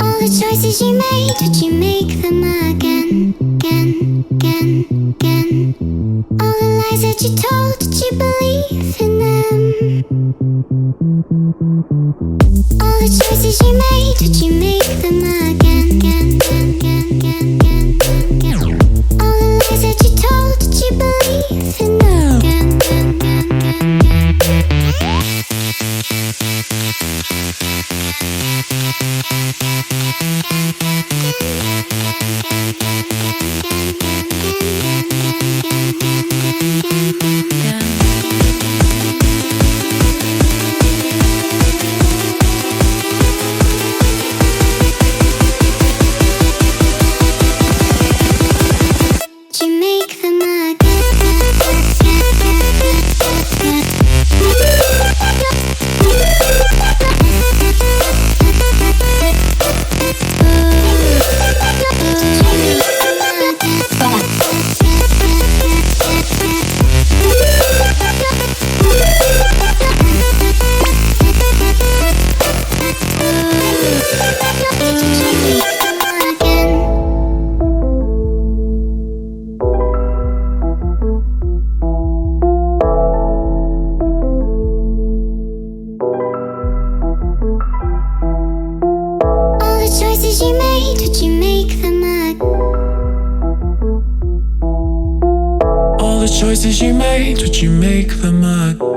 All the choices you made, would you make them again, again, again, again? All the lies that you told, did you believe in them? All the choices you made, would you make them again, again, again, again, again, again? All the lies that you told, did you believe in them? Again, again, again, again, you make them choices you made, would you make them again? All the choices you made, would you make them again?